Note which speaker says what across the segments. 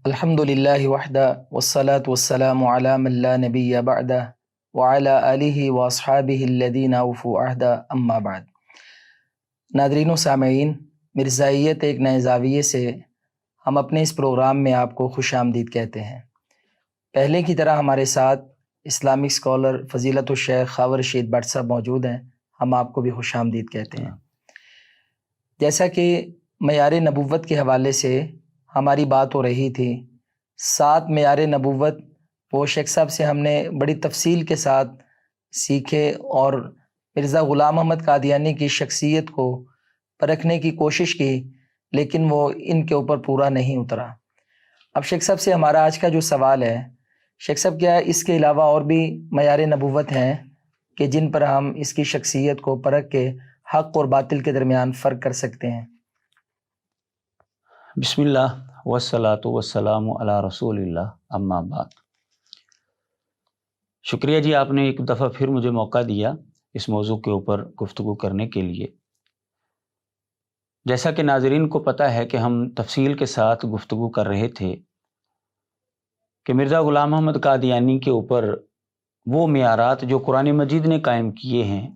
Speaker 1: الحمد للہ وحدہ والصلاة والسلام علی من لا نبی بعدہ وعلی آلہ واصحابہ الذین اوفوا عہدہ اما بعد۔ ناظرین و سامعین، مرزائیت ایک نئے زاویے سے ہم اپنے اس پروگرام میں آپ کو خوش آمدید کہتے ہیں۔ پہلے کی طرح ہمارے ساتھ اسلامک اسکالر فضیلت الشیخ خاور رشید بٹ صاحب موجود ہیں، ہم آپ کو بھی خوش آمدید کہتے ہیں۔ جیسا کہ معیار نبوت کے حوالے سے ہماری بات ہو رہی تھی، 7 معیار نبوت وہ شیخ صاحب سے ہم نے بڑی تفصیل کے ساتھ سیکھے اور مرزا غلام احمد قادیانی کی شخصیت کو پرکھنے کی کوشش کی، لیکن وہ ان کے اوپر پورا نہیں اترا۔ اب شیخ صاحب سے ہمارا آج کا جو سوال ہے، شیخ صاحب کیا اس کے علاوہ اور بھی معیار نبوت ہیں کہ جن پر ہم اس کی شخصیت کو پرکھ کے حق اور باطل کے درمیان فرق کر سکتے ہیں؟
Speaker 2: بسم اللہ والصلاۃ والسلام علی رسول اللہ، اما بعد۔ شکریہ جی، آپ نے ایک دفعہ پھر مجھے موقع دیا اس موضوع کے اوپر گفتگو کرنے کے لیے۔ جیسا کہ ناظرین کو پتہ ہے کہ ہم تفصیل کے ساتھ گفتگو کر رہے تھے کہ مرزا غلام احمد قادیانی کے اوپر وہ معیارات جو قرآن مجید نے قائم کیے ہیں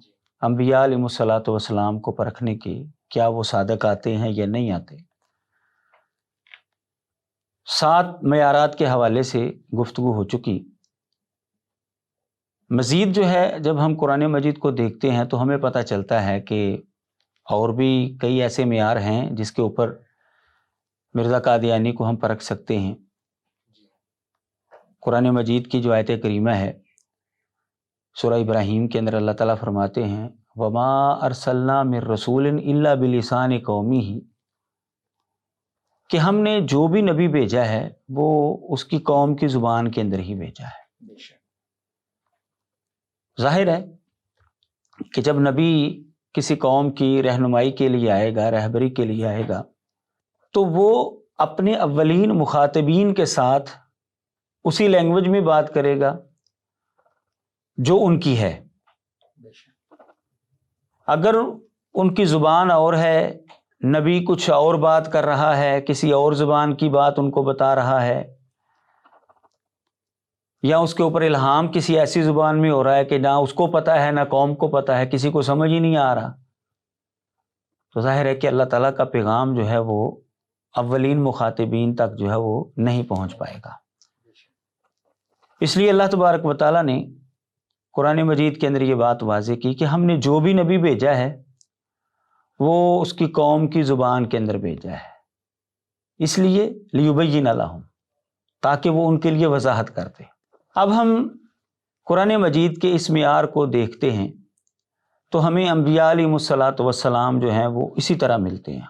Speaker 2: انبیاء علیہ الصلوۃ والسلام کو پرکھنے کے، کیا وہ صادق آتے ہیں یا نہیں آتے۔ 7 معیارات کے حوالے سے گفتگو ہو چکی۔ مزید جو ہے جب ہم قرآن مجید کو دیکھتے ہیں تو ہمیں پتہ چلتا ہے کہ اور بھی کئی ایسے معیار ہیں جس کے اوپر مرزا قادیانی کو ہم پرکھ سکتے ہیں۔ قرآن مجید کی جو آیت کریمہ ہے سورہ ابراہیم کے اندر اللہ تعالیٰ فرماتے ہیں وما ارسلنا من رسول الا بلسان قومہ، کہ ہم نے جو بھی نبی بھیجا ہے وہ اس کی قوم کی زبان کے اندر ہی بھیجا ہے۔ ظاہر ہے کہ جب نبی کسی قوم کی رہنمائی کے لیے آئے گا، رہبری کے لیے آئے گا، تو وہ اپنے اولین مخاطبین کے ساتھ اسی لینگویج میں بات کرے گا جو ان کی ہے۔ اگر ان کی زبان اور ہے، نبی کچھ اور بات کر رہا ہے، کسی اور زبان کی بات ان کو بتا رہا ہے، یا اس کے اوپر الہام کسی ایسی زبان میں ہو رہا ہے کہ نہ اس کو پتہ ہے نہ قوم کو پتہ ہے، کسی کو سمجھ ہی نہیں آ رہا، تو ظاہر ہے کہ اللہ تعالیٰ کا پیغام جو ہے وہ اولین مخاطبین تک جو ہے وہ نہیں پہنچ پائے گا۔ اس لیے اللہ تبارک و تعالیٰ نے قرآن مجید کے اندر یہ بات واضح کی کہ ہم نے جو بھی نبی بھیجا ہے وہ اس کی قوم کی زبان کے اندر بھیجا ہے، اس لیے لیبین لہم، تاکہ وہ ان کے لیے وضاحت کر دے۔ اب ہم قرآن مجید کے اس معیار کو دیکھتے ہیں تو ہمیں انبیاء علیہ الصلوۃ والسلام جو ہیں وہ اسی طرح ملتے ہیں۔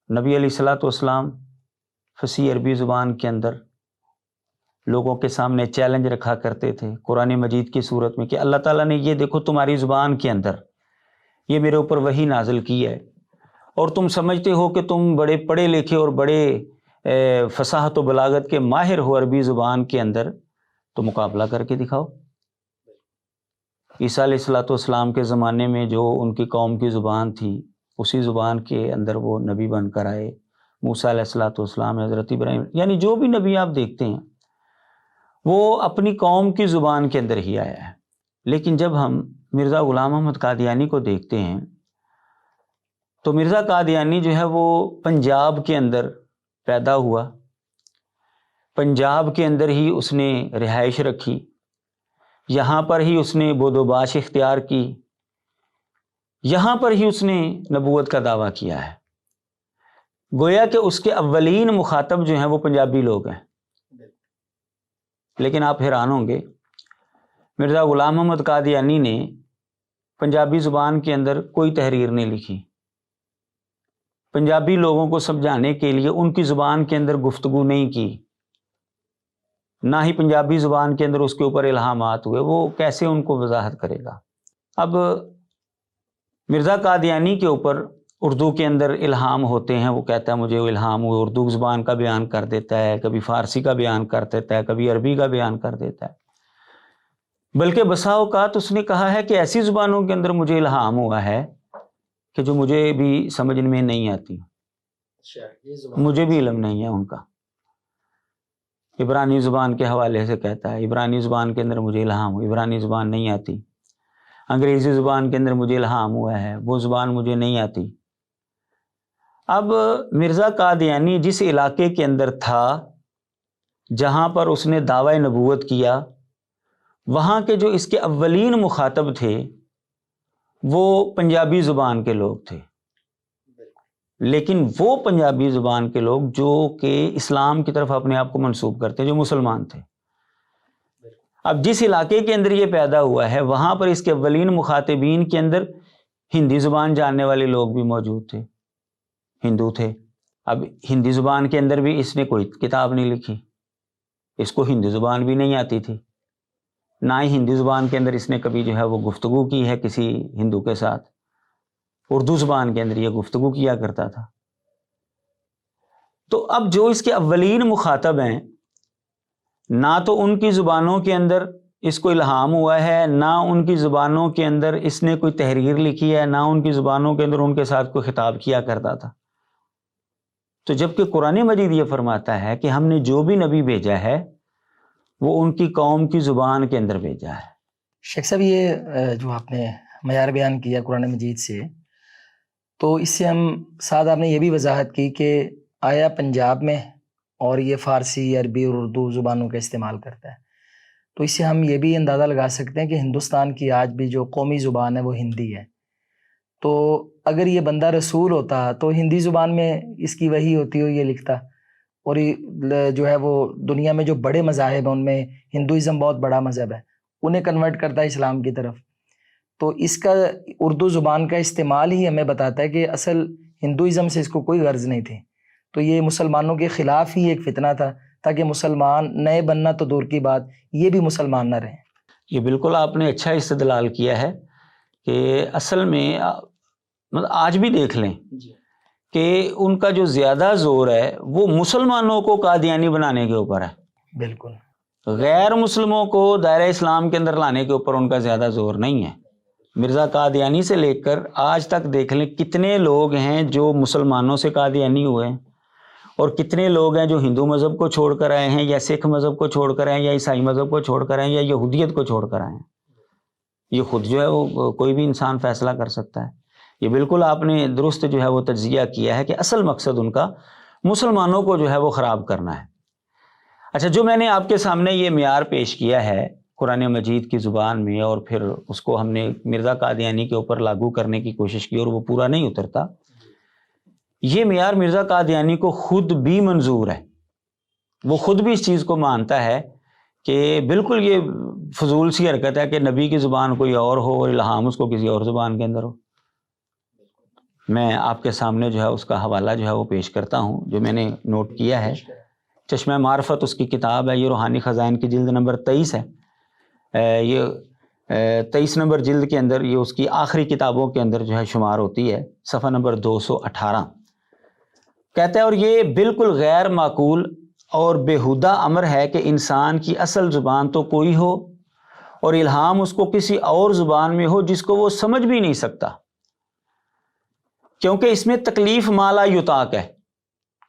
Speaker 2: نبی علیہ الصلوۃ والسلام فصیح عربی زبان کے اندر لوگوں کے سامنے چیلنج رکھا کرتے تھے قرآن مجید کی صورت میں کہ اللہ تعالیٰ نے یہ دیکھو تمہاری زبان کے اندر یہ میرے اوپر وحی نازل کی ہے، اور تم سمجھتے ہو کہ تم بڑے پڑھے لکھے اور بڑے فصاحت و بلاغت کے ماہر ہو عربی زبان کے اندر، تو مقابلہ کر کے دکھاؤ۔ عیسیٰ علیہ الصلوۃ والسلام کے زمانے میں جو ان کی قوم کی زبان تھی اسی زبان کے اندر وہ نبی بن کر آئے۔ موسیٰ علیہ الصلوۃ والسلام، حضرت ابراہیم، یعنی جو بھی نبی آپ دیکھتے ہیں وہ اپنی قوم کی زبان کے اندر ہی آیا ہے۔ لیکن جب ہم مرزا غلام احمد قادیانی کو دیکھتے ہیں تو مرزا قادیانی جو ہے وہ پنجاب کے اندر پیدا ہوا، پنجاب کے اندر ہی اس نے رہائش رکھی، یہاں پر ہی اس نے بود و باش اختیار کی، یہاں پر ہی اس نے نبوت کا دعویٰ کیا ہے۔ گویا کہ اس کے اولین مخاطب جو ہیں وہ پنجابی لوگ ہیں۔ لیکن آپ حیران ہوں گے، مرزا غلام احمد قادیانی نے پنجابی زبان کے اندر کوئی تحریر نہیں لکھی، پنجابی لوگوں کو سمجھانے کے لیے ان کی زبان کے اندر گفتگو نہیں کی، نہ ہی پنجابی زبان کے اندر اس کے اوپر الہامات ہوئے، وہ کیسے ان کو وضاحت کرے گا۔ اب مرزا قادیانی کے اوپر اردو کے اندر الہام ہوتے ہیں، وہ کہتا ہے مجھے الہام ہوئے، اردو زبان کا بیان کر دیتا ہے، کبھی فارسی کا بیان کر دیتا ہے، کبھی عربی کا بیان کر دیتا ہے، بلکہ بسا اوقات اس نے کہا ہے کہ ایسی زبانوں کے اندر مجھے الہام ہوا ہے کہ جو مجھے بھی سمجھ میں نہیں آتی۔ مجھے بھی علم نہیں ہے ان کا. عبرانی زبان کے حوالے سے کہتا ہے عبرانی زبان کے اندر مجھے الہام ہوا. عبرانی زبان نہیں آتی. انگریزی زبان کے اندر مجھے الہام ہوا ہے، وہ زبان مجھے نہیں آتی. اب مرزا قادیانی جس علاقے کے اندر تھا جہاں پر اس نے دعوی نبوت کیا، وہاں کے جو اس کے اولین مخاطب تھے وہ پنجابی زبان کے لوگ تھے، لیکن وہ پنجابی زبان کے لوگ جو کہ اسلام کی طرف اپنے آپ کو منسوب کرتے جو مسلمان تھے. اب جس علاقے کے اندر یہ پیدا ہوا ہے وہاں پر اس کے اولین مخاطبین کے اندر ہندی زبان جاننے والے لوگ بھی موجود تھے، ہندو تھے. اب ہندی زبان کے اندر بھی اس نے کوئی کتاب نہیں لکھی، اس کو ہندی زبان بھی نہیں آتی تھی، نہ ہی ہندی زبان کے اندر اس نے کبھی جو ہے وہ گفتگو کی ہے کسی ہندو کے ساتھ. اردو زبان کے اندر یہ گفتگو کیا کرتا تھا. تو اب جو اس کے اولین مخاطب ہیں، نہ تو ان کی زبانوں کے اندر اس کو الہام ہوا ہے، نہ ان کی زبانوں کے اندر اس نے کوئی تحریر لکھی ہے، نہ ان کی زبانوں کے اندر ان کے ساتھ کوئی خطاب کیا کرتا تھا. تو جبکہ قرآن مجید یہ فرماتا ہے کہ ہم نے جو بھی نبی بھیجا ہے وہ ان کی قوم کی زبان کے اندر بھیجا ہے.
Speaker 1: شیخ صاحب یہ جو آپ نے معیار بیان کیا قرآن مجید سے، تو اس سے ہم ساتھ آپ نے یہ بھی وضاحت کی کہ آیا پنجاب میں اور یہ فارسی، عربی اور اردو زبانوں کا استعمال کرتا ہے، تو اس سے ہم یہ بھی اندازہ لگا سکتے ہیں کہ ہندوستان کی آج بھی جو قومی زبان ہے وہ ہندی ہے. تو اگر یہ بندہ رسول ہوتا تو ہندی زبان میں اس کی وحی ہوتی ہو، یہ لکھتا، اور جو ہے وہ دنیا میں جو بڑے مذاہب ہیں ان میں ہندوازم بہت بڑا مذہب ہے، انہیں کنورٹ کرتا ہے اسلام کی طرف. تو اس کا اردو زبان کا استعمال ہی ہمیں بتاتا ہے کہ اصل ہندوازم سے اس کو کوئی غرض نہیں تھی. تو یہ مسلمانوں کے خلاف ہی ایک فتنہ تھا تاکہ مسلمان نئے بننا تو دور کی بات، یہ بھی مسلمان نہ رہیں.
Speaker 2: یہ بالکل آپ نے اچھا استدلال کیا ہے کہ اصل میں آج بھی دیکھ لیں کہ ان کا جو زیادہ زور ہے وہ مسلمانوں کو قادیانی بنانے کے اوپر ہے.
Speaker 1: بالکل.
Speaker 2: غیر مسلموں کو دائرہ اسلام کے اندر لانے کے اوپر ان کا زیادہ زور نہیں ہے. مرزا قادیانی سے لے کر آج تک دیکھ لیں کتنے لوگ ہیں جو مسلمانوں سے قادیانی ہوئے ہیں، اور کتنے لوگ ہیں جو ہندو مذہب کو چھوڑ کر آئے ہیں، یا سکھ مذہب کو چھوڑ کر آئے ہیں، یا عیسائی مذہب کو چھوڑ کر آئے ہیں، یا یہودیت کو چھوڑ کر آئے ہیں. یہ خود جو ہے وہ کوئی بھی انسان فیصلہ کر سکتا ہے. یہ بالکل آپ نے درست جو ہے وہ تجزیہ کیا ہے کہ اصل مقصد ان کا مسلمانوں کو جو ہے وہ خراب کرنا ہے. اچھا، جو میں نے آپ کے سامنے یہ معیار پیش کیا ہے قرآن مجید کی زبان میں، اور پھر اس کو ہم نے مرزا قادیانی کے اوپر لاگو کرنے کی کوشش کی اور وہ پورا نہیں اترتا، یہ معیار مرزا قادیانی کو خود بھی منظور ہے. وہ خود بھی اس چیز کو مانتا ہے کہ بالکل یہ فضول سی حرکت ہے کہ نبی کی زبان کوئی اور ہو اور الہام اس کو کسی اور زبان کے اندر ہو. میں آپ کے سامنے جو ہے اس کا حوالہ جو ہے وہ پیش کرتا ہوں جو میں نے نوٹ کیا ہے. چشمہ معرفت اس کی کتاب ہے، یہ روحانی خزائن کی جلد نمبر 23 ہے. یہ 23 نمبر جلد کے اندر یہ اس کی آخری کتابوں کے اندر جو ہے شمار ہوتی ہے، صفحہ نمبر 218. کہتا ہے، اور یہ بالکل غیر معقول اور بیہودہ امر ہے کہ انسان کی اصل زبان تو کوئی ہو اور الہام اس کو کسی اور زبان میں ہو جس کو وہ سمجھ بھی نہیں سکتا، کیونکہ اس میں تکلیف مالا یطاق ہے،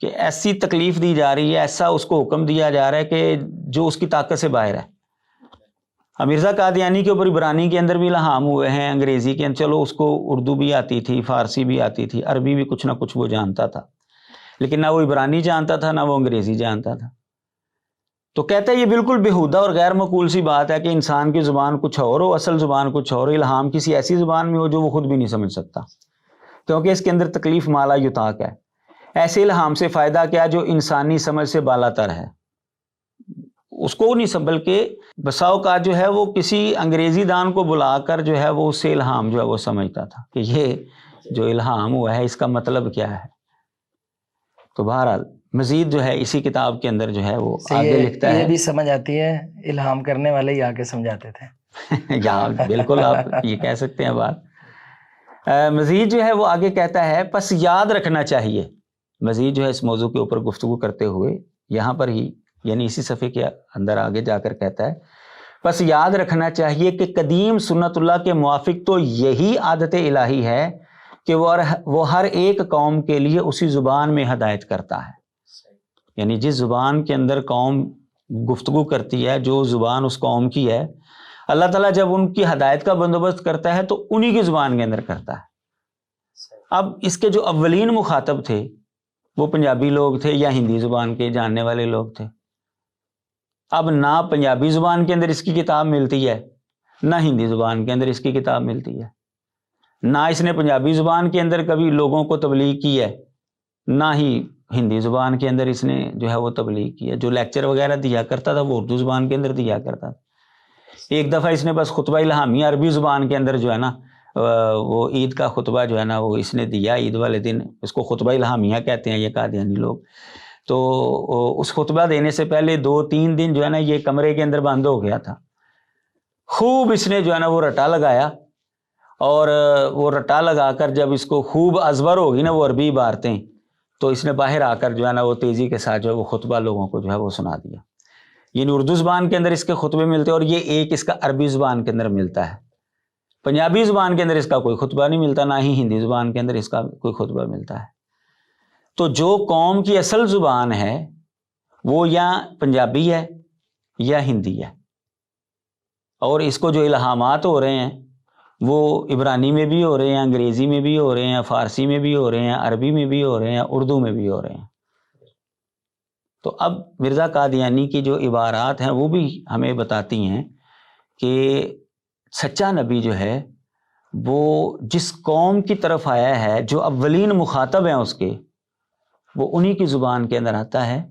Speaker 2: کہ ایسی تکلیف دی جا رہی ہے، ایسا اس کو حکم دیا جا رہا ہے کہ جو اس کی طاقت سے باہر ہے. مرزا قادیانی کے اوپر عبرانی کے اندر بھی الہام ہوئے ہیں، انگریزی کے اندر، چلو اس کو اردو بھی آتی تھی، فارسی بھی آتی تھی، عربی بھی کچھ نہ کچھ وہ جانتا تھا، لیکن نہ وہ عبرانی جانتا تھا نہ وہ انگریزی جانتا تھا. تو کہتا ہے یہ بالکل بیہودہ اور غیر معقول سی بات ہے کہ انسان کی زبان کچھ اور ہو، اصل زبان کچھ اور، الہام کسی ایسی زبان میں ہو جو وہ خود بھی نہیں سمجھ سکتا، کیونکہ اس کے اندر تکلیف مالا یطاق ہے. ایسے الہام سے فائدہ کیا جو انسانی سمجھ سے بالا تر ہے، اس کو نہیں سمجھ، بلکہ بسا اوقات جو ہے وہ کسی انگریزی دان کو بلا کر جو ہے وہ اس سے الہام جو ہے وہ سمجھتا تھا کہ یہ جو الہام ہوا ہے اس کا مطلب کیا ہے. تو بہرحال مزید جو ہے اسی کتاب کے اندر جو ہے وہ آگے لکھتا ہے،
Speaker 1: یہ بھی سمجھ آتی ہے الہام کرنے والے ہی آگے سمجھاتے تھے.
Speaker 2: یا بالکل آپ یہ کہہ سکتے ہیں بات. مزید جو ہے وہ آگے کہتا ہے، پس یاد رکھنا چاہیے، مزید جو ہے اس موضوع کے اوپر گفتگو کرتے ہوئے یہاں پر ہی یعنی اسی صفحے کے اندر آگے جا کر کہتا ہے، پس یاد رکھنا چاہیے کہ قدیم سنت اللہ کے موافق تو یہی عادت الہی ہے کہ وہ ہر ایک قوم کے لیے اسی زبان میں ہدایت کرتا ہے. یعنی جس زبان کے اندر قوم گفتگو کرتی ہے، جو زبان اس قوم کی ہے، اللہ تعالیٰ جب ان کی ہدایت کا بندوبست کرتا ہے تو انہی کی زبان کے اندر کرتا ہے. اب اس کے جو اولین مخاطب تھے وہ پنجابی لوگ تھے یا ہندی زبان کے جاننے والے لوگ تھے. اب نہ پنجابی زبان کے اندر اس کی کتاب ملتی ہے، نہ ہندی زبان کے اندر اس کی کتاب ملتی ہے. نہ اس نے پنجابی زبان کے اندر کبھی لوگوں کو تبلیغ کی ہے، نہ ہی ہندی زبان کے اندر اس نے جو ہے وہ تبلیغ کی ہے. جو لیکچر وغیرہ دیا کرتا تھا وہ اردو زبان کے اندر دیا کرتا تھا. ایک دفعہ اس نے بس خطبہ الہامیہ عربی زبان کے اندر جو ہے نا وہ عید کا خطبہ جو ہے نا وہ اس نے دیا عید والے دن. اس کو خطبہ الہامیہ کہتے ہیں یہ قادیانی لوگ. تو اس خطبہ دینے سے پہلے 2-3 دن جو ہے نا یہ کمرے کے اندر بند ہو گیا تھا. خوب اس نے جو ہے نا وہ رٹا لگایا، اور وہ رٹا لگا کر جب اس کو خوب ازبر ہوگی نا وہ عربی عبارتیں، تو اس نے باہر آ کر جو ہے نا وہ تیزی کے ساتھ جو ہے وہ خطبہ لوگوں کو جو ہے وہ سنا دیا. یعنی اردو زبان کے اندر اس کے خطبے ملتے ہیں، اور یہ ایک اس کا عربی زبان کے اندر ملتا ہے. پنجابی زبان کے اندر اس کا کوئی خطبہ نہیں ملتا، نہ ہی ہندی زبان کے اندر اس کا کوئی خطبہ ملتا ہے. تو جو قوم کی اصل زبان ہے وہ یا پنجابی ہے یا ہندی ہے، اور اس کو جو الہامات ہو رہے ہیں وہ عبرانی میں بھی ہو رہے ہیں، انگریزی میں بھی ہو رہے ہیں، فارسی میں بھی ہو رہے ہیں، عربی میں بھی ہو رہے ہیں، اردو میں بھی ہو رہے ہیں. تو اب مرزا قادیانی کی جو عبارات ہیں وہ بھی ہمیں بتاتی ہیں کہ سچا نبی جو ہے وہ جس قوم کی طرف آیا ہے، جو اولین مخاطب ہیں اس کے، وہ انہی کی زبان کے اندر آتا ہے،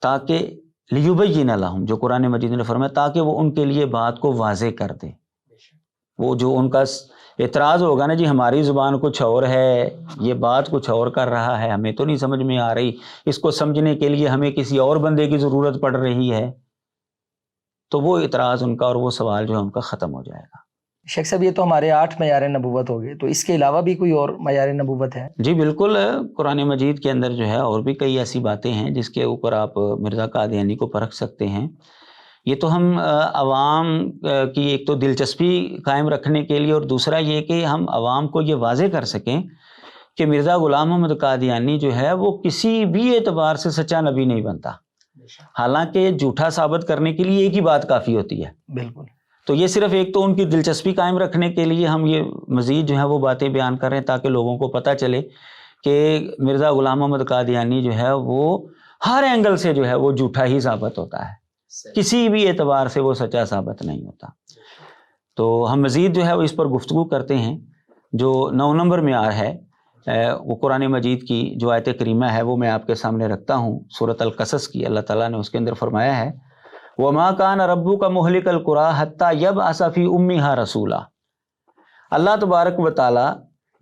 Speaker 2: تاکہ لیبین لہم، جو قرآن مجید نے فرمایا، تاکہ وہ ان کے لیے بات کو واضح کر دے. وہ جو ان کا اعتراض ہوگا نا جی ہماری زبان کچھ اور ہے، یہ بات کچھ اور کر رہا ہے، ہمیں تو نہیں سمجھ میں آ رہی، اس کو سمجھنے کے لیے ہمیں کسی اور بندے کی ضرورت پڑ رہی ہے، تو وہ اعتراض ان کا اور وہ سوال جو ہے ان کا ختم ہو جائے گا.
Speaker 1: شیخ صاحب یہ تو ہمارے 8 معیار نبوت ہو گئے، تو اس کے علاوہ بھی کوئی اور معیار نبوت ہے؟
Speaker 2: جی بالکل، قرآن مجید کے اندر جو ہے اور بھی کئی ایسی باتیں ہیں جس کے اوپر آپ مرزا قادیانی کو پرکھ سکتے ہیں. یہ تو ہم عوام کی ایک تو دلچسپی قائم رکھنے کے لیے، اور دوسرا یہ کہ ہم عوام کو یہ واضح کر سکیں کہ مرزا غلام محمد قادیانی جو ہے وہ کسی بھی اعتبار سے سچا نبی نہیں بنتا. حالانکہ جھوٹا ثابت کرنے کے لیے ایک ہی بات کافی ہوتی ہے.
Speaker 1: بالکل.
Speaker 2: تو یہ صرف ایک تو ان کی دلچسپی قائم رکھنے کے لیے ہم یہ مزید جو ہے وہ باتیں بیان کر رہے ہیں، تاکہ لوگوں کو پتہ چلے کہ مرزا غلام محمد قادیانی جو ہے وہ ہر اینگل سے جو ہے وہ جھوٹا ہی ثابت ہوتا ہے، کسی بھی اعتبار سے وہ سچا ثابت نہیں ہوتا. تو ہم مزید جو ہے وہ اس پر گفتگو کرتے ہیں. جو 9 نمبر معیار ہے وہ قرآن مجید کی جو آیت کریمہ ہے وہ میں آپ کے سامنے رکھتا ہوں. سورۃ القصص کی اللہ تعالیٰ نے اس کے اندر فرمایا ہے وَمَا كَانَ رَبُّكَ مُهْلِكَ الْقُرَىٰ حَتَّىٰ يَبْعَثَ فِي أُمِّهَا رَسُولًا. اللہ تبارک و تعالیٰ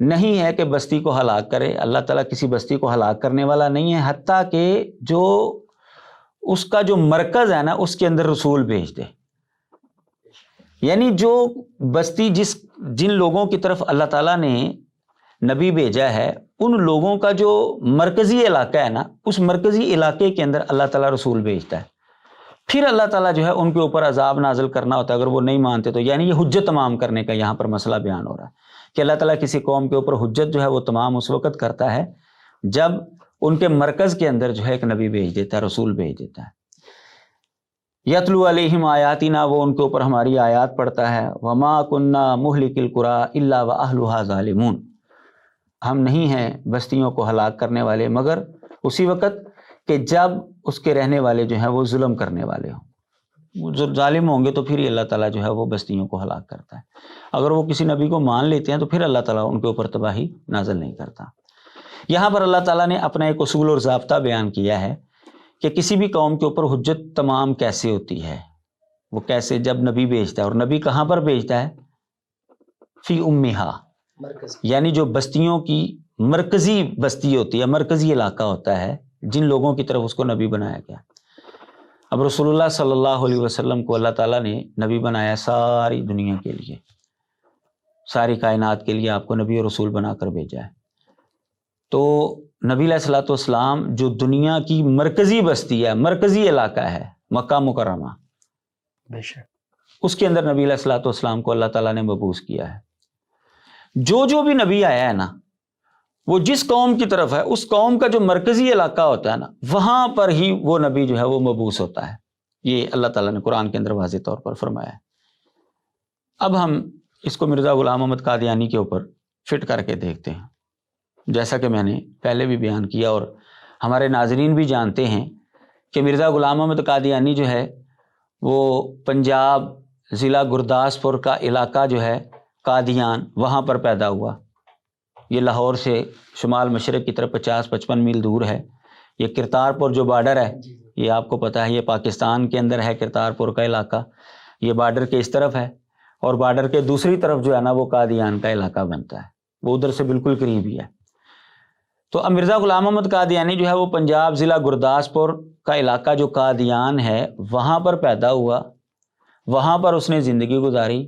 Speaker 2: نہیں ہے کہ بستی کو ہلاک کرے، اللہ تعالیٰ کسی بستی کو ہلاک کرنے والا نہیں ہے حتیٰ کہ جو اس کا جو مرکز ہے نا اس کے اندر رسول بھیج دے. یعنی جو بستی جن لوگوں کی طرف اللہ تعالیٰ نے نبی بھیجا ہے، ان لوگوں کا جو مرکزی علاقہ ہے نا، اس مرکزی علاقے کے اندر اللہ تعالیٰ رسول بھیجتا ہے. پھر اللہ تعالیٰ جو ہے ان کے اوپر عذاب نازل کرنا ہوتا ہے اگر وہ نہیں مانتے تو. یعنی یہ حجت تمام کرنے کا یہاں پر مسئلہ بیان ہو رہا ہے کہ اللہ تعالیٰ کسی قوم کے اوپر حجت جو ہے وہ تمام اس وقت کرتا ہے جب ان کے مرکز کے اندر جو ہے ایک نبی بھیج دیتا ہے، رسول بھیج دیتا ہے. یتلو علیہم آیاتنا، وہ ان کے اوپر ہماری آیات پڑھتا ہے. وما کننا مہلک القری الا واہلھا ظالمون، ہم نہیں ہیں بستیوں کو ہلاک کرنے والے مگر اسی وقت کہ جب اس کے رہنے والے جو ہیں وہ ظلم کرنے والے ہوں. جو ظالم ہوں گے تو پھر ہی اللہ تعالیٰ جو ہے وہ بستیوں کو ہلاک کرتا ہے. اگر وہ کسی نبی کو مان لیتے ہیں تو پھر اللہ تعالیٰ ان کے اوپر تباہی نازل نہیں کرتا. یہاں پر اللہ تعالیٰ نے اپنا ایک اصول اور ضابطہ بیان کیا ہے کہ کسی بھی قوم کے اوپر حجت تمام کیسے ہوتی ہے. وہ کیسے؟ جب نبی بھیجتا ہے. اور نبی کہاں پر بھیجتا ہے؟ فی امہا، یعنی جو بستیوں کی مرکزی بستی ہوتی ہے، مرکزی علاقہ ہوتا ہے، جن لوگوں کی طرف اس کو نبی بنایا گیا. اب رسول اللہ صلی اللہ علیہ وسلم کو اللہ تعالیٰ نے نبی بنایا ساری دنیا کے لیے، ساری کائنات کے لیے آپ کو نبی اور رسول بنا کر بھیجا ہے. تو نبی علیہ الصلوۃ والسلام جو دنیا کی مرکزی بستی ہے، مرکزی علاقہ ہے مکہ مکرمہ،
Speaker 1: بے شک
Speaker 2: اس کے اندر نبی علیہ الصلوۃ والسلام کو اللہ تعالیٰ نے مبعوث کیا ہے. جو بھی نبی آیا ہے نا وہ جس قوم کی طرف ہے اس قوم کا جو مرکزی علاقہ ہوتا ہے نا وہاں پر ہی وہ نبی جو ہے وہ مبعوث ہوتا ہے. یہ اللہ تعالیٰ نے قرآن کے اندر واضح طور پر فرمایا ہے. اب ہم اس کو مرزا غلام محمد قادیانی کے اوپر فٹ کر کے دیکھتے ہیں. جیسا کہ میں نے پہلے بھی بیان کیا اور ہمارے ناظرین بھی جانتے ہیں کہ مرزا غلام محمد قادیانی جو ہے وہ پنجاب ضلع گرداسپور کا علاقہ جو ہے قادیان وہاں پر پیدا ہوا. یہ لاہور سے شمال مشرق کی طرف 50-55 میل دور ہے. یہ کرتارپور جو بارڈر ہے یہ آپ کو پتہ ہے یہ پاکستان کے اندر ہے. کرتارپور کا علاقہ یہ بارڈر کے اس طرف ہے اور بارڈر کے دوسری طرف جو ہے نا وہ قادیان کا علاقہ بنتا ہے. وہ ادھر سے بالکل قریب ہی ہے. تو اب مرزا غلام محمد قادیانی جو ہے وہ پنجاب ضلع گرداسپور کا علاقہ جو قادیان ہے وہاں پر پیدا ہوا. وہاں پر اس نے زندگی گزاری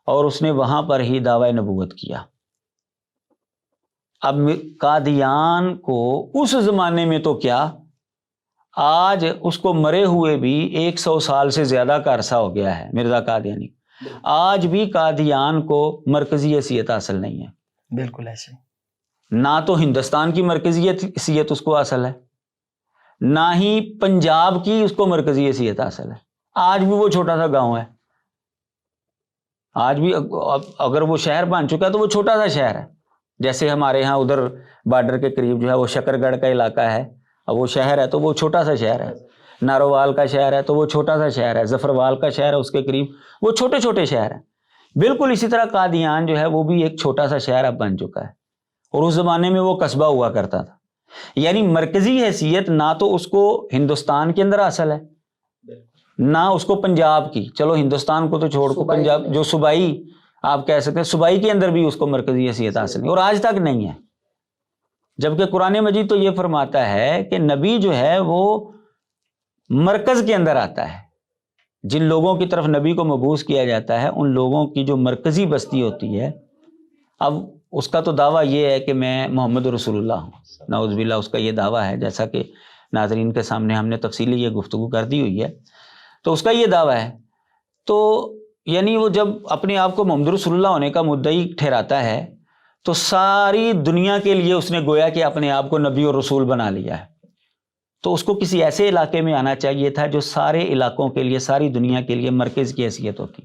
Speaker 2: اور اس نے وہاں پر ہی دعوی نبوت کیا. اب قادیان کو اس زمانے میں تو کیا آج اس کو مرے ہوئے بھی 100 سال سے زیادہ کا عرصہ ہو گیا ہے مرزا قادیانی. آج بھی قادیان کو مرکزی حیثیت حاصل نہیں ہے.
Speaker 1: بالکل ایسے
Speaker 2: نہ تو ہندوستان کی مرکزی حیثیت اس کو حاصل ہے نہ ہی پنجاب کی اس کو مرکزی حیثیت حاصل ہے. آج بھی وہ چھوٹا سا گاؤں ہے. آج بھی اگر وہ شہر بن چکا ہے تو وہ چھوٹا سا شہر ہے. جیسے ہمارے ہاں ادھر بارڈر کے قریب جو ہے وہ شکر گڑھ کا علاقہ ہے. اب وہ شہر ہے تو وہ چھوٹا سا شہر ہے. نارووال کا شہر ہے تو وہ چھوٹا سا شہر ہے. ظفروال کا شہر ہے اس کے قریب وہ چھوٹے چھوٹے شہر ہیں. بالکل اسی طرح قادیان جو ہے وہ بھی ایک چھوٹا سا شہر اب بن چکا ہے اور اس زمانے میں وہ قصبہ ہوا کرتا تھا. یعنی مرکزی حیثیت نہ تو اس کو ہندوستان کے اندر حاصل ہے نہ اس کو پنجاب کی. چلو ہندوستان کو تو چھوڑ کو پنجاب جو صوبائی آپ کہہ سکتے ہیں صوبائی کے اندر بھی اس کو مرکزی حیثیت حاصل نہیں اور آج تک نہیں ہے. جبکہ قرآن مجید تو یہ فرماتا ہے کہ نبی جو ہے وہ مرکز کے اندر آتا ہے. جن لوگوں کی طرف نبی کو مبعوث کیا جاتا ہے ان لوگوں کی جو مرکزی بستی ہوتی ہے اب اس کا تو دعویٰ یہ ہے کہ میں محمد رسول اللہ ہوں. نعوذ باللہ اس کا یہ دعویٰ ہے جیسا کہ ناظرین کے سامنے ہم نے تفصیلی یہ گفتگو کر دی ہوئی ہے. تو اس کا یہ دعویٰ ہے. تو یعنی وہ جب اپنے آپ کو محمد رسول اللہ ہونے کا مدعی ٹھہراتا ہے تو ساری دنیا کے لیے اس نے گویا کہ اپنے آپ کو نبی اور رسول بنا لیا ہے. تو اس کو کسی ایسے علاقے میں آنا چاہیے تھا جو سارے علاقوں کے لیے ساری دنیا کے لیے مرکز کی حیثیت ہوتی.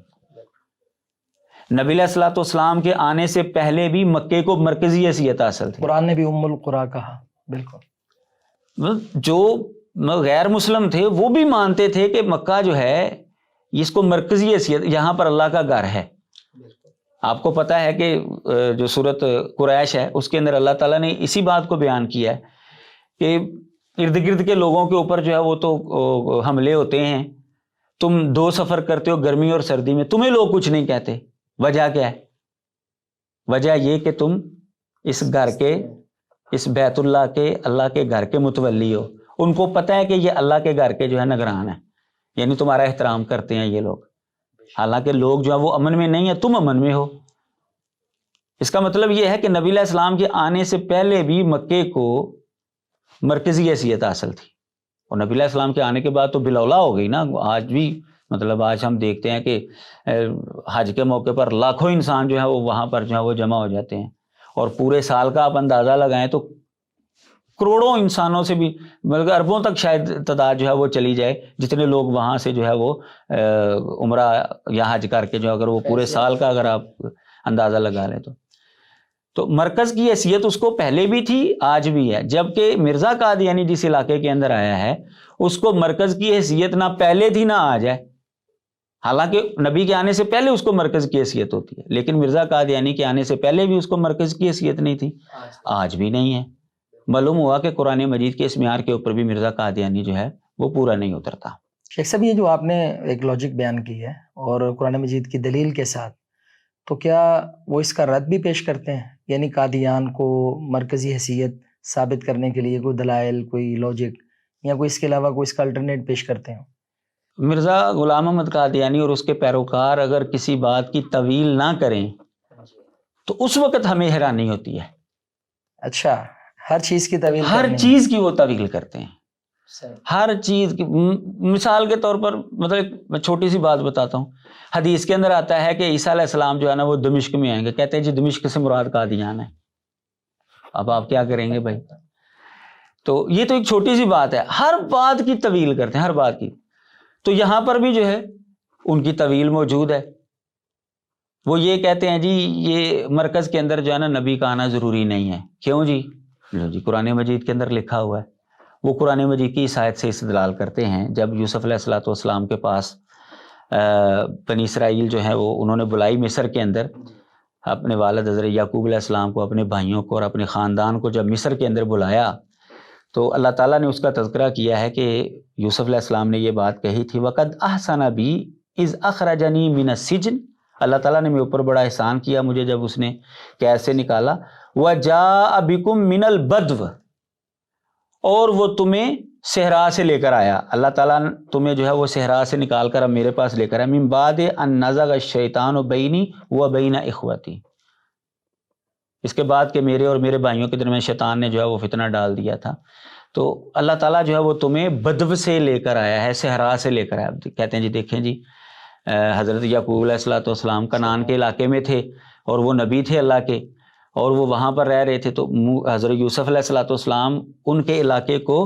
Speaker 2: نبی علیہ الصلوۃ والسلام کے آنے سے پہلے بھی مکے کو مرکزی حیثیت حاصل تھی.
Speaker 1: قرآن نے بھی ام القریٰ کہا. بالکل
Speaker 2: جو غیر مسلم تھے وہ بھی مانتے تھے کہ مکہ جو ہے اس کو مرکزی حیثیت یہاں پر اللہ کا گھر ہے. آپ کو پتہ ہے کہ جو سورۃ قریش ہے اس کے اندر اللہ تعالیٰ نے اسی بات کو بیان کیا ہے کہ ارد گرد کے لوگوں کے اوپر جو ہے وہ تو حملے ہوتے ہیں. تم 2 سفر کرتے ہو گرمی اور سردی میں تمہیں لوگ کچھ نہیں کہتے. وجہ کیا ہے؟ وجہ یہ کہ تم اس گھر کے اس بیت اللہ کے اللہ کے گھر کے متولی ہو. ان کو پتہ ہے کہ یہ اللہ کے گھر کے جو ہے نگران ہیں. یعنی تمہارا احترام کرتے ہیں یہ لوگ. حالانکہ لوگ جو ہے وہ امن میں نہیں ہیں تم امن میں ہو. اس کا مطلب یہ ہے کہ نبی علیہ السلام کے آنے سے پہلے بھی مکے کو مرکزی حیثیت حاصل تھی اور نبی علیہ السلام کے آنے کے بعد تو بلولا ہو گئی نا. آج بھی مطلب آج ہم دیکھتے ہیں کہ حج کے موقع پر لاکھوں انسان جو ہے وہ وہاں پر جو ہے وہ جمع ہو جاتے ہیں اور پورے سال کا آپ اندازہ لگائیں تو کروڑوں انسانوں سے بھی بلکہ اربوں تک شاید تعداد جو ہے وہ چلی جائے جتنے لوگ وہاں سے جو ہے وہ عمرہ یا حج کر کے جو اگر وہ پورے سال کا اگر آپ اندازہ لگا لیں تو مرکز کی حیثیت اس کو پہلے بھی تھی آج بھی ہے. جبکہ مرزا قادیانی جس علاقے کے اندر آیا ہے اس کو مرکز کی حیثیت نہ پہلے تھی نہ آج ہے. حالانکہ نبی کے آنے سے پہلے اس کو مرکز کی حیثیت ہوتی ہے لیکن مرزا قادیانی کے آنے سے پہلے بھی اس کو مرکز کی حیثیت نہیں تھی آج بھی نہیں ہے. معلوم ہوا کہ قرآن مجید کے اس معیار کے اوپر بھی مرزا قادیانی جو ہے وہ پورا نہیں اترتا.
Speaker 1: شیخ صاحب یہ جو آپ نے ایک لاجک بیان کی ہے اور قرآن مجید کی دلیل کے ساتھ تو کیا وہ اس کا رد بھی پیش کرتے ہیں؟ یعنی قادیان کو مرکزی حیثیت ثابت کرنے کے لیے کوئی دلائل کوئی لاجک یا کوئی اس کے علاوہ کوئی اس کا الٹرنیٹ پیش کرتے ہیں؟
Speaker 2: مرزا غلام محمد قادیانی اور اس کے پیروکار اگر کسی بات کی تویل نہ کریں تو اس وقت ہمیں حیرانی ہوتی ہے.
Speaker 1: اچھا ہر چیز کی تویل
Speaker 2: ہر چیز کی وہ تویل کرتے ہیں. ہر چیز کی مثال کے طور پر مطلب میں چھوٹی سی بات بتاتا ہوں. حدیث کے اندر آتا ہے کہ عیسیٰ علیہ السلام جو ہے نا وہ دمشق میں آئیں گے. کہتے ہیں جی دمشق سے مراد قادیان ہے. اب آپ کیا کریں گے بھائی؟ تو یہ تو ایک چھوٹی سی بات ہے، ہر بات کی طویل کرتے ہیں، ہر بات کی. تو یہاں پر بھی جو ہے ان کی طویل موجود ہے. وہ یہ کہتے ہیں جی یہ مرکز کے اندر جو ہے نا نبی کا آنا ضروری نہیں ہے. کیوں جی؟ لو جی قرآن مجید کے اندر لکھا ہوا ہے. وہ قرآن مجید کی اس آیت سے استدلال کرتے ہیں. جب یوسف علیہ الصلوۃ والسلام کے پاس بنی اسرائیل جو ہے وہ انہوں نے بلائی مصر کے اندر اپنے والد حضرت یعقوب علیہ السلام کو، اپنے بھائیوں کو اور اپنے خاندان کو جب مصر کے اندر بلایا تو اللہ تعالیٰ نے اس کا تذکرہ کیا ہے کہ یوسف علیہ السلام نے یہ بات کہی تھی، وَقَدْ أَحْسَنَ بِي إِذْ أَخْرَجَنِي مِنَ السِّجْنِ. اللہ تعالیٰ نے میرے اوپر بڑا احسان کیا مجھے جب اس نے قید سے نکالا. وَجَاءَ بِكُم مِّنَ الْبَدْوِ، اور وہ تمہیں صحرا سے لے کر آیا. اللہ تعالیٰ تمہیں جو ہے وہ صحرا سے نکال کر اب میرے پاس لے کر آیا. مِن بَعْدِ أَن نَزَغَ الشَّيْطَانُ بَيْنِي وَبَيْنَ إِخْوَتِي، اس کے بعد کہ میرے اور میرے بھائیوں کے درمیان شیطان نے جو ہے وہ فتنہ ڈال دیا تھا. تو اللہ تعالیٰ جو ہے وہ تمہیں بدو سے لے کر آیا ہے، صحرا سے لے کر آیا. کہتے ہیں جی دیکھیں جی حضرت یعقوب علیہ الصلوۃ والسلام کنعان کے علاقے میں تھے اور وہ نبی تھے اللہ کے، اور وہ وہاں پر رہ رہے تھے. تو حضرت یوسف علیہ الصلوۃ والسلام ان کے علاقے کو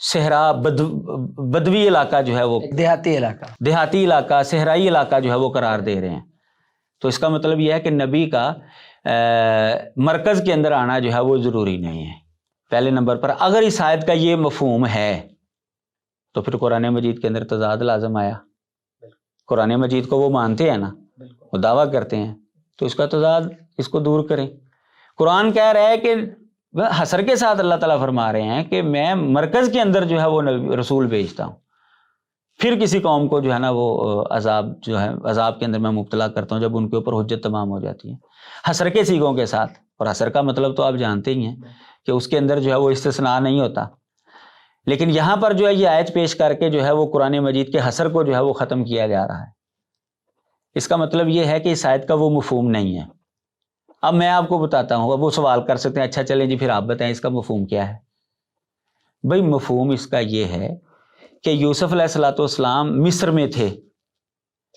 Speaker 2: صحرا بدوی علاقہ جو ہے وہ دیہاتی علاقہ صحرائی علاقہ جو ہے وہ قرار دے رہے ہیں. تو اس کا مطلب یہ ہے کہ نبی کا مرکز کے اندر آنا جو ہے وہ ضروری نہیں ہے. پہلے نمبر پر اگر اس آیت کا یہ مفہوم ہے تو پھر قرآن مجید کے اندر تضاد لازم آیا. قرآن مجید کو وہ مانتے ہیں نا، وہ دعویٰ کرتے ہیں، تو اس کا تضاد اس کو دور کریں. قرآن کہہ رہا ہے کہ حسر کے ساتھ اللہ تعالیٰ فرما رہے ہیں کہ میں مرکز کے اندر جو ہے وہ رسول بھیجتا ہوں، پھر کسی قوم کو جو ہے نا وہ عذاب کے اندر میں مبتلا کرتا ہوں جب ان کے اوپر حجت تمام ہو جاتی ہے. حسر کے سیغوں کے ساتھ، اور حسر کا مطلب تو آپ جانتے ہی ہیں کہ اس کے اندر جو ہے وہ استثناء نہیں ہوتا. لیکن یہاں پر جو ہے یہ آیت پیش کر کے جو ہے وہ قرآن مجید کے حسر کو جو ہے وہ ختم کیا جا رہا ہے. اس کا مطلب یہ ہے کہ اس آیت کا وہ مفہوم نہیں ہے. اب میں آپ کو بتاتا ہوں، اب وہ سوال کر سکتے ہیں اچھا چلیں جی پھر آپ بتائیں اس کا مفہوم کیا ہے. بھائی مفہوم اس کا یہ ہے کہ یوسف علیہ الصلوۃ والسلام مصر میں تھے.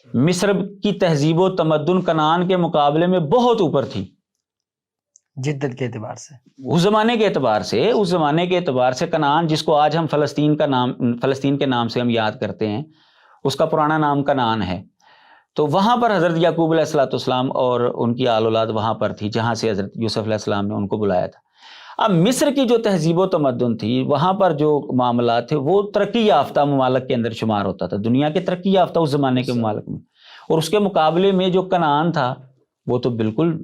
Speaker 2: مصر کی تہذیب و تمدن کنعان کے مقابلے میں بہت اوپر تھی
Speaker 1: جدت کے اعتبار سے،
Speaker 2: اس زمانے کے اعتبار سے کنعان، جس کو آج ہم فلسطین کے نام سے ہم یاد کرتے ہیں، اس کا پرانا نام کنعان ہے. تو وہاں پر حضرت یعقوب علیہ الصلوۃ والسلام اور ان کی آل اولاد وہاں پر تھی جہاں سے حضرت یوسف علیہ السلام نے ان کو بلایا تھا. اب مصر کی جو تہذیب و تمدن تھی، وہاں پر جو معاملات تھے وہ ترقی یافتہ ممالک کے اندر شمار ہوتا تھا، دنیا کے ترقی یافتہ اس زمانے کے ممالک میں. اور اس کے مقابلے میں جو کنعان تھا وہ تو بالکل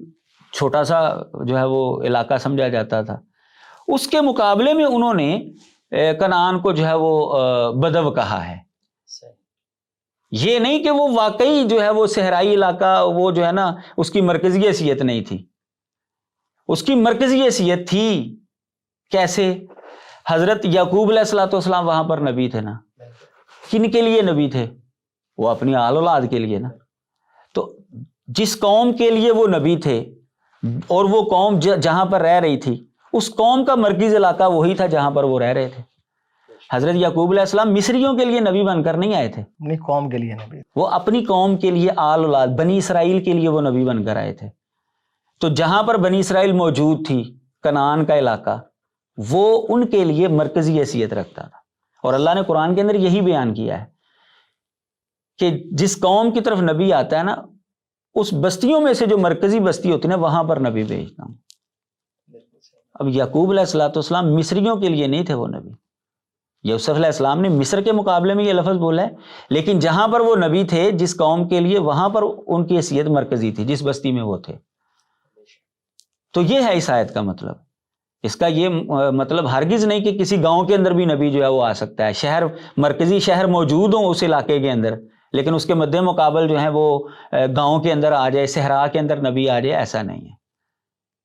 Speaker 2: چھوٹا سا جو ہے وہ علاقہ سمجھا جاتا تھا. اس کے مقابلے میں انہوں نے کنعان کو جو ہے وہ بدو کہا ہے. یہ نہیں کہ وہ واقعی جو ہے وہ صحرائی علاقہ وہ جو ہے نا اس کی مرکزی حیثیت نہیں تھی، اس کی مرکزی حیثیت تھی. کیسے؟ حضرت یعقوب علیہ الصلوۃ والسلام وہاں پر نبی تھے نا. کن کے لیے نبی تھے؟ وہ اپنی آل اولاد کے لیے نا. تو جس قوم کے لیے وہ نبی تھے اور وہ قوم جہاں پر رہ رہی تھی، اس قوم کا مرکزی علاقہ وہی تھا جہاں پر وہ رہ رہے تھے. حضرت یعقوب علیہ السلام مصریوں کے لیے نبی بن کر نہیں آئے تھے،
Speaker 1: اپنی قوم کے لیے نبی،
Speaker 2: وہ اپنی قوم کے لیے آل اولاد بنی اسرائیل کے لیے وہ نبی بن کر آئے تھے. تو جہاں پر بنی اسرائیل موجود تھی، کنعان کا علاقہ، وہ ان کے لیے مرکزی حیثیت رکھتا تھا. اور اللہ نے قرآن کے اندر یہی بیان کیا ہے کہ جس قوم کی طرف نبی آتا ہے نا، اس بستیوں میں سے جو مرکزی بستی ہوتی ہے نا وہاں پر نبی بھیجتا ہوں. اب یعقوب علیہ الصلوۃ والسلام مصریوں کے لیے نہیں تھے وہ نبی. یوسف علیہ السلام نے مصر کے مقابلے میں یہ لفظ بولا ہے، لیکن جہاں پر وہ نبی تھے جس قوم کے لیے، وہاں پر ان کی حیثیت مرکزی تھی جس بستی میں وہ تھے. تو یہ ہے اس آیت کا مطلب. اس کا یہ مطلب ہرگز نہیں کہ کسی گاؤں کے اندر بھی نبی جو ہے وہ آ سکتا ہے، شہر مرکزی شہر موجود ہوں اس علاقے کے اندر، لیکن اس کے مد مقابل جو ہے وہ گاؤں کے اندر آ جائے، صحرا کے اندر نبی آ جائے، ایسا نہیں ہے.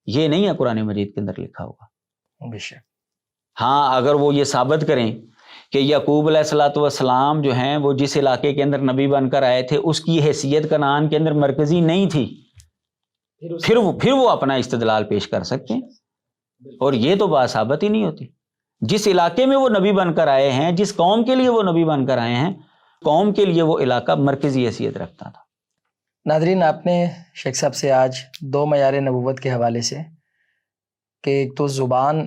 Speaker 2: یہ نہیں ہے قرآن مجید کے اندر لکھا ہوگا.
Speaker 1: بے شک.
Speaker 2: ہاں اگر وہ یہ ثابت کریں کہ یعقوب علیہ الصلوۃ والسلام جو ہیں وہ جس علاقے کے اندر نبی بن کر آئے تھے اس کی حیثیت کنعان کے اندر مرکزی نہیں تھی، پھر وہ اپنا استدلال پیش کر سکتے ہیں. اور یہ تو بات ثابت ہی نہیں ہوتی. جس علاقے میں وہ نبی بن کر آئے ہیں، جس قوم کے لیے وہ نبی بن کر آئے ہیں، قوم کے لیے وہ علاقہ مرکزی حیثیت رکھتا تھا.
Speaker 1: ناظرین، آپ نے شیخ صاحب سے آج 2 معیار نبوت کے حوالے سے کہ ایک تو زبان،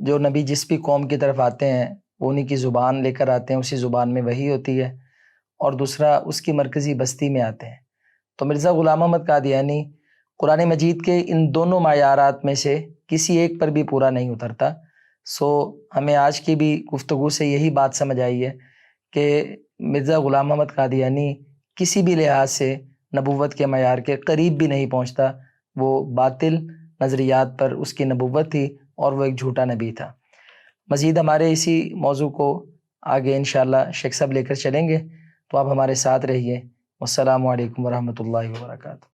Speaker 1: جو نبی جس بھی قوم کی طرف آتے ہیں وہ انہی کی زبان لے کر آتے ہیں، اسی زبان میں وحی ہوتی ہے، اور دوسرا اس کی مرکزی بستی میں آتے ہیں۔ تو مرزا غلام احمد قادیانی قرآن مجید کے ان دونوں معیارات میں سے کسی ایک پر بھی پورا نہیں اترتا۔ سو ہمیں آج کی بھی گفتگو سے یہی بات سمجھ آئی ہے کہ مرزا غلام احمد قادیانی کسی بھی لحاظ سے نبوت کے معیار کے قریب بھی نہیں پہنچتا۔ وہ باطل نظریات پر اس کی نبوت تھی اور وہ ایک جھوٹا نبی تھا۔ مزید ہمارے اسی موضوع کو آگے انشاءاللہ شیخ صاحب لے کر چلیں گے، تو آپ ہمارے ساتھ رہیے۔ والسلام علیکم ورحمۃ اللہ وبرکاتہ۔